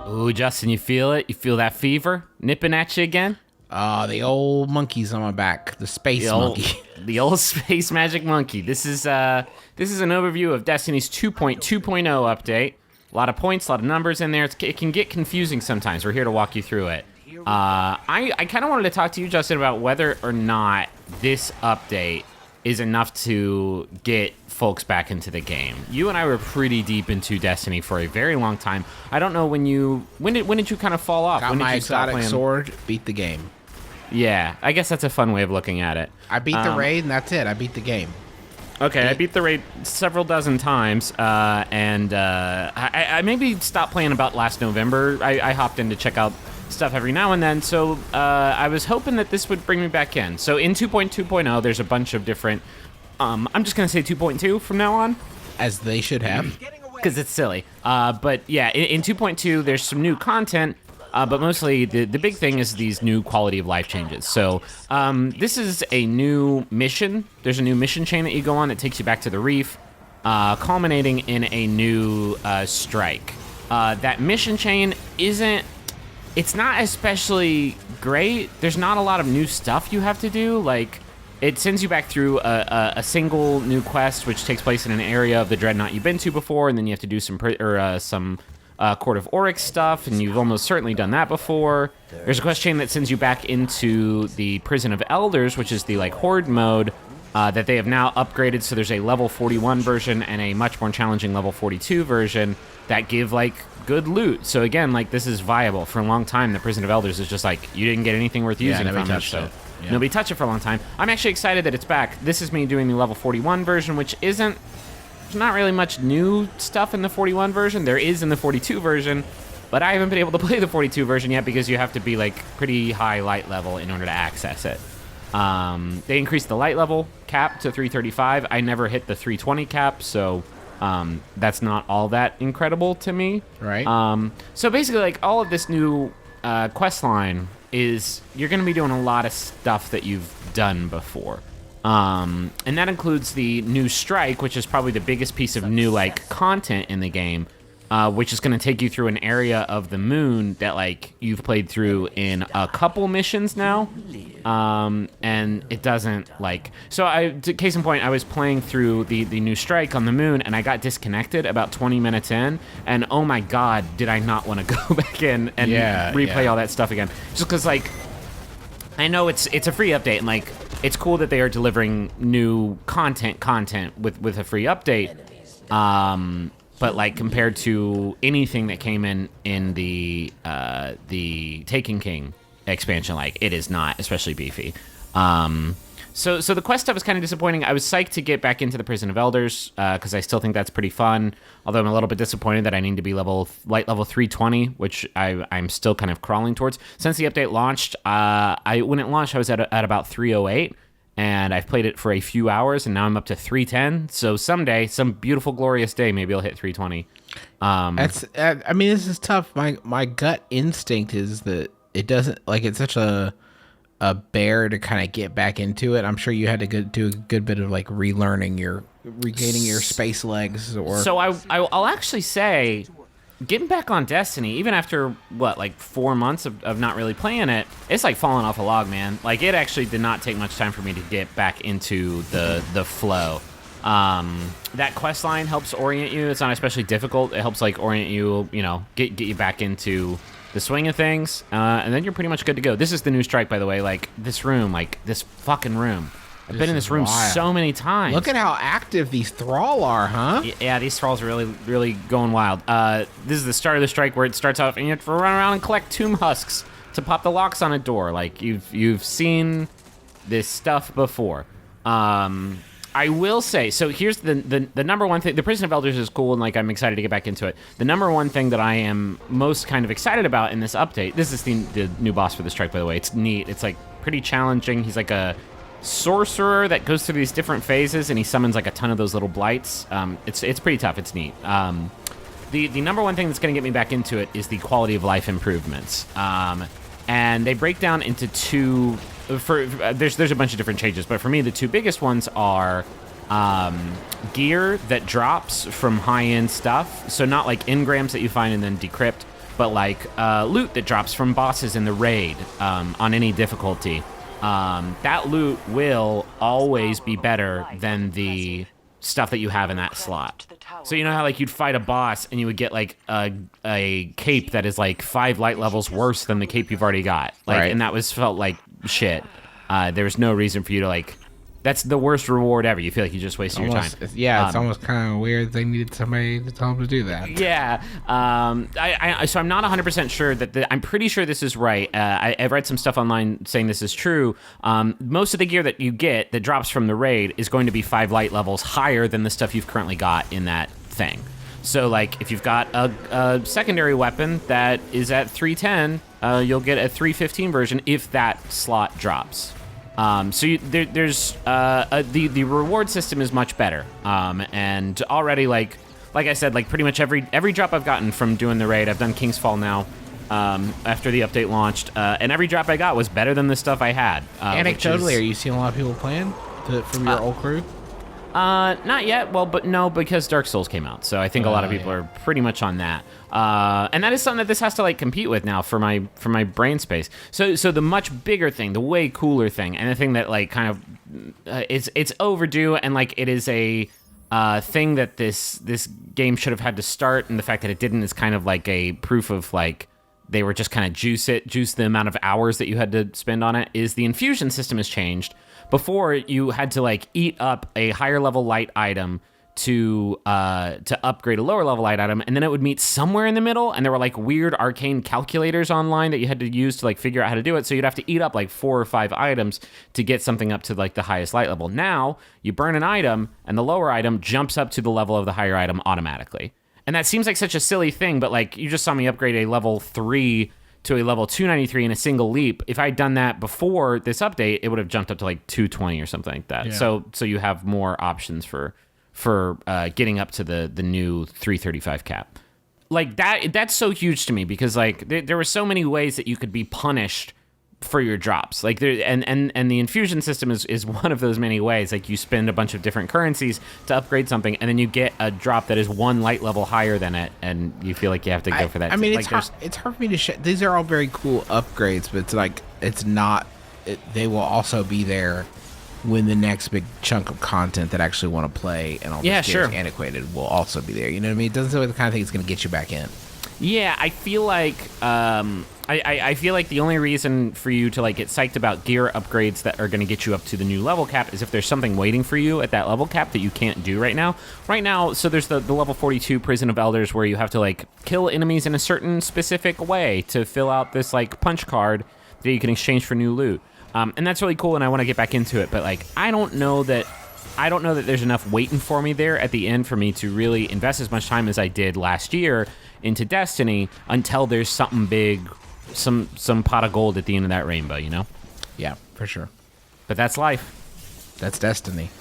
Ooh, Justin, you feel it? You feel that fever nipping at you again? The old monkey's on my back. The space monkey. The old space magic monkey. This is an overview of Destiny's 2.2.0 update. A lot of points, a lot of numbers in there. It can get confusing sometimes. We're here to walk you through it. I kind of wanted to talk to you, Justin, about whether or not this update is enough to get folks back into the game. You and I were pretty deep into Destiny for a very long time. I don't know when did you kind of fall off? Got when did my you stop exotic playing? sword, beat the game. Yeah, I guess that's a fun way of looking at it. I beat the raid, and that's it. I beat the game. Okay, I beat the raid several dozen times, and I maybe stopped playing about last November. I hopped in to check out stuff every now and then, so I was hoping that this would bring me back in. So in 2.2.0, there's a bunch of different, I'm just going to say 2.2 from now on. As they should have. Because it's silly. But yeah, in 2.2, there's some new content, but mostly the big thing is these new quality of life changes. So this is a new mission. There's a new mission chain that you go on that takes you back to the reef, culminating in a new strike. That mission chain it's not especially great. There's not a lot of new stuff you have to do. Like, it sends you back through a single new quest, which takes place in an area of the Dreadnought you've been to before, and then you have to do some Court of Oryx stuff, and you've almost certainly done that before. There's a quest chain that sends you back into the Prison of Elders, which is the Horde mode that they have now upgraded. So there's a level 41 version and a much more challenging level 42 version that give good loot. So again, this is viable. For a long time, the Prison of Elders is just you didn't get anything worth using from it. So nobody touched it for a long time. I'm actually excited that it's back. This is me doing the level 41 version, which there's not really much new stuff in the 41 version. There is in the 42 version, but I haven't been able to play the 42 version yet because you have to be pretty high light level in order to access it. They increased the light level cap to 335. I never hit the 320 cap, so that's not all that incredible to me. Right. So basically, all of this new quest line is you're going to be doing a lot of stuff that you've done before. And that includes the new strike, which is probably the biggest piece of new content in the game, which is going to take you through an area of the moon that you've played through in a couple missions now. And it doesn't case in point, I was playing through the new strike on the moon, and I got disconnected about 20 minutes in, and oh my god, did I not want to go back in and replay all that stuff again. Just because I know it's a free update, and it's cool that they are delivering new content with a free update. But compared to anything that came in the Taken King expansion, it is not especially beefy. So the quest stuff is kind of disappointing. I was psyched to get back into the Prison of Elders because I still think that's pretty fun. Although I'm a little bit disappointed that I need to be light level 320, which I'm still kind of crawling towards. Since the update launched, when it launched, I was at about 308. And I've played it for a few hours, and now I'm up to 310. So someday, some beautiful, glorious day, maybe I'll hit 320. This is tough. My gut instinct is that it doesn't it's such a bear to kind of get back into it. I'm sure you had to do a good bit of regaining your space legs. So I'll actually say, getting back on Destiny, even after 4 months of not really playing it, it's falling off a log, man. It actually did not take much time for me to get back into the flow. That quest line helps orient you. It's not especially difficult. It helps orient you, get you back into the swing of things, and then you're pretty much good to go. This is the new strike, by the way. This room, this fucking room. I've been in this room so many times. Look at how active these thrall are, huh? Yeah, these thralls are really, really going wild. This is the start of the strike where it starts off, and you have to run around and collect tomb husks to pop the locks on a door. You've seen this stuff before. I will say, so here's the number one thing. The Prison of Elders is cool, and I'm excited to get back into it. The number one thing that I am most kind of excited about in this update, this is the new boss for the strike, by the way. It's neat. It's pretty challenging. He's a sorcerer that goes through these different phases, and he summons a ton of those little blights. It's pretty tough. It's neat. The number one thing that's going to get me back into it is the quality of life improvements. And they break down into two. There's a bunch of different changes, but for me, the two biggest ones are gear that drops from high-end stuff. So not engrams that you find and then decrypt, but like loot that drops from bosses in the raid on any difficulty. That loot will always be better than the stuff that you have in that slot. So you know how like you'd fight a boss and you would get like a cape that is like 5 light levels worse than the cape you've already got, like, right. and that was felt like shit. There was no reason for you to like. That's the worst reward ever. You feel like you just wasted your time. Yeah, it's almost kind of weird they needed somebody to tell them to do that. Yeah. So I'm not 100% sure I'm pretty sure this is right. I've read some stuff online saying this is true. Most of the gear that you get that drops from the raid is going to be 5 light levels higher than the stuff you've currently got in that thing. So, like, if you've got a secondary weapon that is at 310, you'll get a 315 version if that slot drops. So there's the reward system is much better, and already like I said, like pretty much every drop I've gotten from doing the raid, I've done King's Fall now, after the update launched, and every drop I got was better than the stuff I had. Anecdotally, are you seeing a lot of people playing from your old crew? Not yet. Well, but no, because Dark Souls came out, so I think a lot of people are pretty much on that. And that is something that this has to like compete with now for my brain space. So the much bigger thing, the way cooler thing, and the thing that like kind of it's overdue, and like it is a thing that this game should have had to start, and the fact that it didn't is kind of like a proof of like they were just kind of juice the amount of hours that you had to spend on it. Is the infusion system has changed. Before, you had to like eat up a higher level light item to upgrade a lower level light item, and then it would meet somewhere in the middle, and there were like weird arcane calculators online that you had to use to like figure out how to do it. So you'd have to eat up like 4 or 5 items to get something up to like the highest light level. Now you burn an item, and the lower item jumps up to the level of the higher item automatically. And that seems like such a silly thing, but like you just saw me upgrade a level 3 to a level 293 in a single leap. If I'd done that before this update, it would have jumped up to like 220 or something like that. Yeah. So you have more options for getting up to the new 335 cap. Like that's so huge to me, because like there were so many ways that you could be punished for your drops. Like there and the infusion system is one of those many ways. Like you spend a bunch of different currencies to upgrade something, and then you get a drop that is 1 light level higher than it, and you feel like you have to go for that. I mean, like it's hard for me to these are all very cool upgrades, but it's like it's not. They will also be there when the next big chunk of content that I actually want to play and all this game's antiquated will also be there. You know what I mean? It doesn't seem like the kind of thing that's going to get you back in. Yeah, I feel like I feel like the only reason for you to like get psyched about gear upgrades that are going to get you up to the new level cap is if there's something waiting for you at that level cap that you can't do right now. Right now, so there's the level 42 Prison of Elders where you have to like kill enemies in a certain specific way to fill out this like punch card that you can exchange for new loot. And that's really cool, and I want to get back into it, but like I don't know that there's enough waiting for me there at the end for me to really invest as much time as I did last year into Destiny until there's something big, some pot of gold at the end of that rainbow, you know? Yeah, for sure. But that's life. That's Destiny.